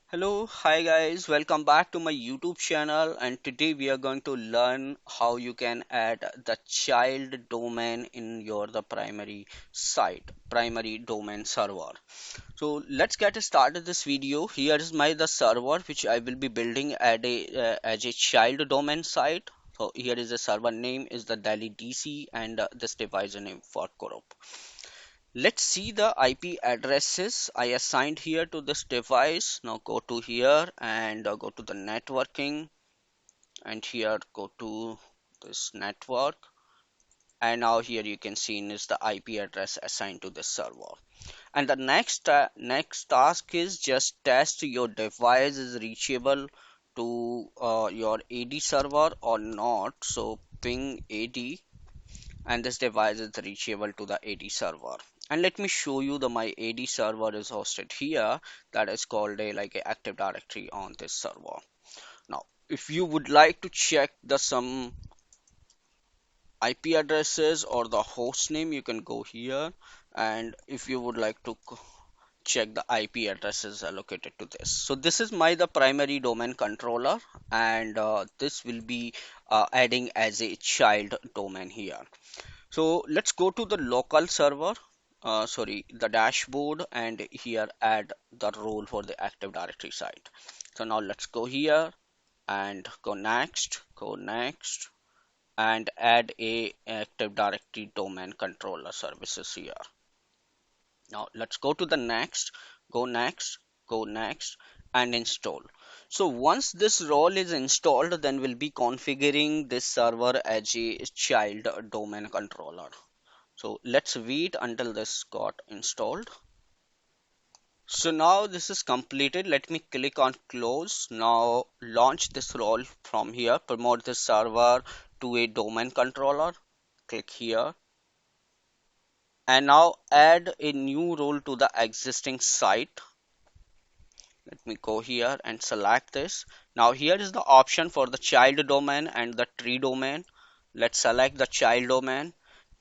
Hi guys, welcome back to my YouTube channel, and today we are going to learn how you can add the child domain in your the primary site, primary domain server. So let's get started this video. Here is my the server which I will be building as a child domain site. So here is the server name is the Delhi DC and this device name for group. Let's see the IP addresses I assigned here to this device. Now go to here and go to the networking, and here go to this network, and now here you can see is the IP address assigned to this server. And the next task is just test your device is reachable to your AD server or not. So ping AD, and this device is reachable to the AD server. And let me show you the my AD server is hosted here, that is called a like a Active Directory on this server. Now if you would like to check the some IP addresses or the host name, you can go here, and if you would like to check the IP addresses allocated to this. So this is my the primary domain controller, and this will be adding as a child domain here. So let's go to the local server, sorry, the dashboard, and here add the role for the Active Directory site. So now let's go here and go next, and add a Active Directory domain controller services here. Now let's go to the next, go next, go next, and install. So once this role is installed, then we'll be configuring this server as a child domain controller. So let's wait until this got installed. So now this is completed. Let me click on close. Now launch this role from here. Promote this server to a domain controller. Click here. And now add a new role to the existing site. Let me go here and select this. Now here is the option for the child domain and the tree domain. Let's select the child domain,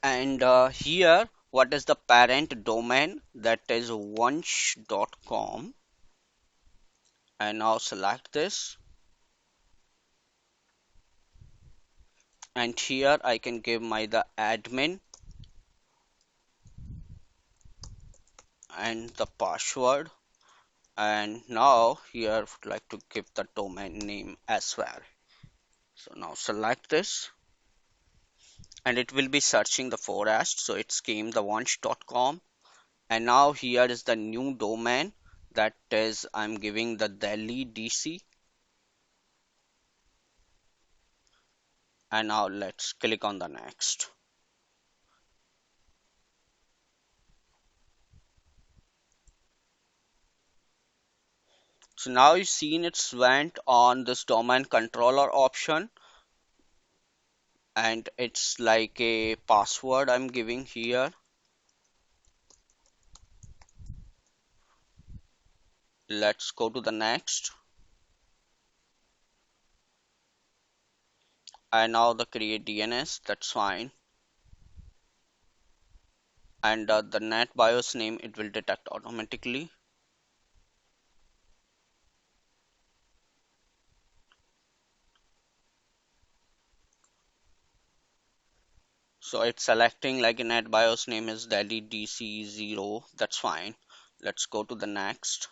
and here what is the parent domain, that is wunsch.com, and now select this, and here I can give my the admin and the password, and now here I would like to give the domain name as well. So now select this, and it will be searching the forest, so it's came the wunsch.com. And now here is the new domain, that is I'm giving the Delhi DC. And now let's click on the next. So now you've seen it's went on this domain controller option, and it's like a password I'm giving here. Let's go to the next, and now the create DNS, that's fine. And the net BIOS name it will detect automatically. So it's selecting like a net BIOS name is Delhi DC0, that's fine. Let's go to the next.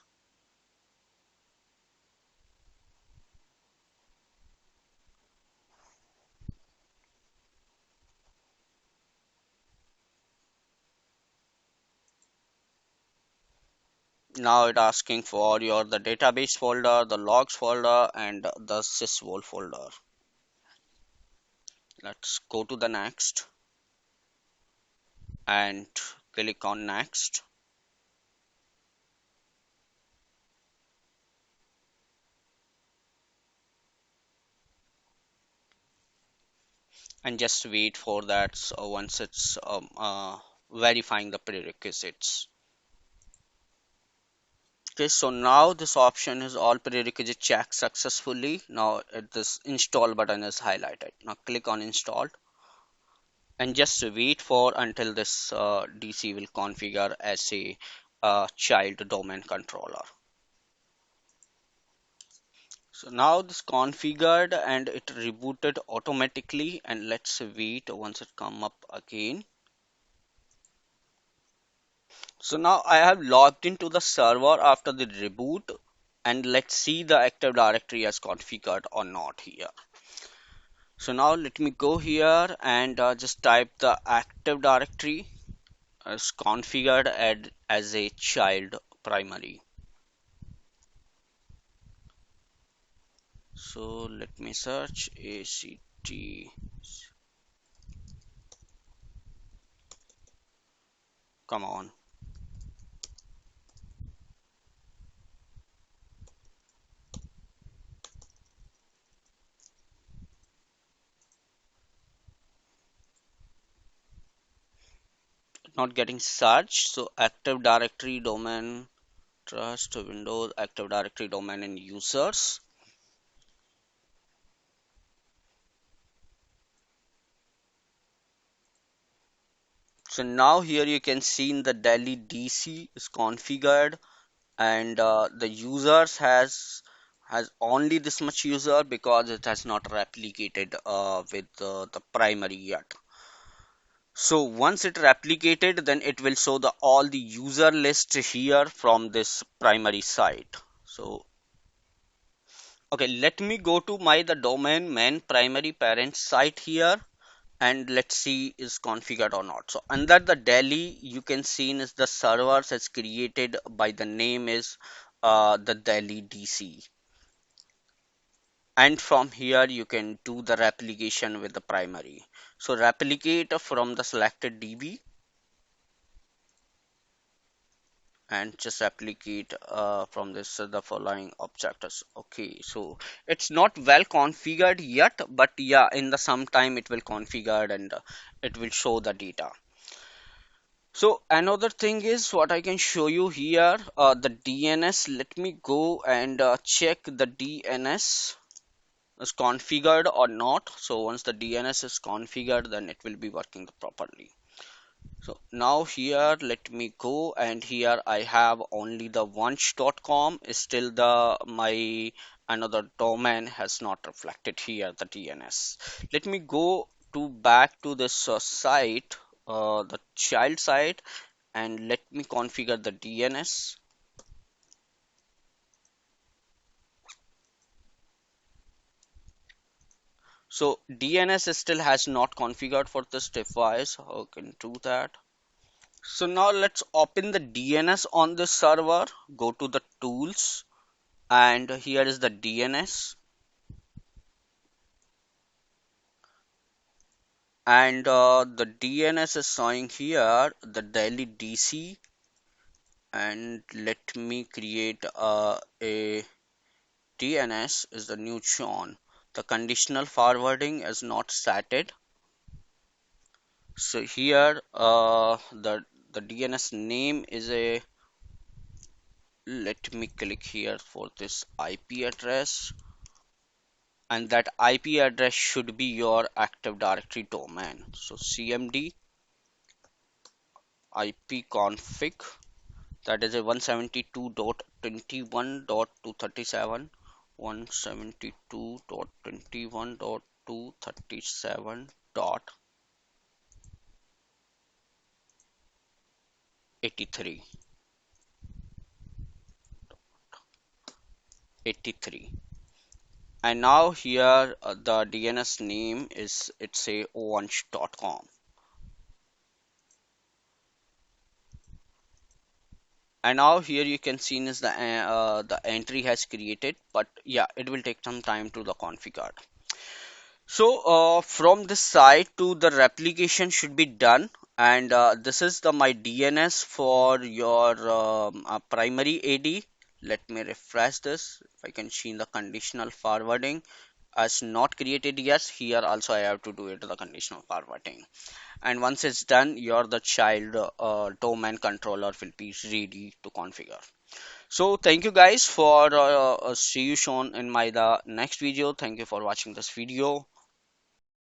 Now it asking for your the database folder, the logs folder, and the sysvol folder. Let's go to the next and click on next. And just wait for that, so once it's verifying the prerequisites. Okay, so now this option is all prerequisite checked successfully. Now this install button is highlighted. Now click on install, and just wait for until this DC will configure as a child domain controller. So now this configured and it rebooted automatically, and let's wait once it come up again. So now I have logged into the server after the reboot, and let's see the Active Directory as configured or not here. So now let me go here and just type the Active Directory as configured as a child primary. So let me search ACT. Come on. Not getting searched. So Active Directory domain trust Windows Active Directory domain and users. So now here you can see in the Delhi DC is configured, and the users has only this much user because it has not replicated with the primary yet. So once it replicated, then it will show the all the user list here from this primary site. So okay, let me go to my the domain main primary parent site here, and let's see is configured or not. So under the Delhi, you can see is the servers as created by the name is the Delhi DC, and from here you can do the replication with the primary. So replicate from the selected DB and just replicate from this the following objects. Okay, so it's not well configured yet, but yeah, in the some time it will configured, and it will show the data. So another thing is what I can show you here, the DNS. Let me go and check the DNS is configured or not. So once the DNS is configured, then it will be working properly. So now here let me go, and here I have only the once.com is still the my another domain has not reflected here the DNS. Let me go to back to this site, the child site, and let me configure the DNS. So DNS still has not configured for this device. How can do that? So now let's open the DNS on this server. Go to the tools, and here is the DNS, and the DNS is showing here the Delhi DC, and let me create a DNS is the new shown. The conditional forwarding is not started. So here the DNS name is a, let me click here for this IP address, and that IP address should be your Active Directory domain. So CMD ipconfig, that is a 172.21.237, 172.21.237.83. And now here the DNS name is it's a once.com. And now here you can see is the entry has created, but yeah, it will take some time to the configure. So from this site to the replication should be done, and this is the my DNS for your primary AD. Let me refresh this. If I can see the conditional forwarding as not created yet, here also I have to do it the conditional forwarding, and once it's done, your the child domain controller will be ready to configure. So thank you guys for see you soon in my the next video. Thank you for watching this video.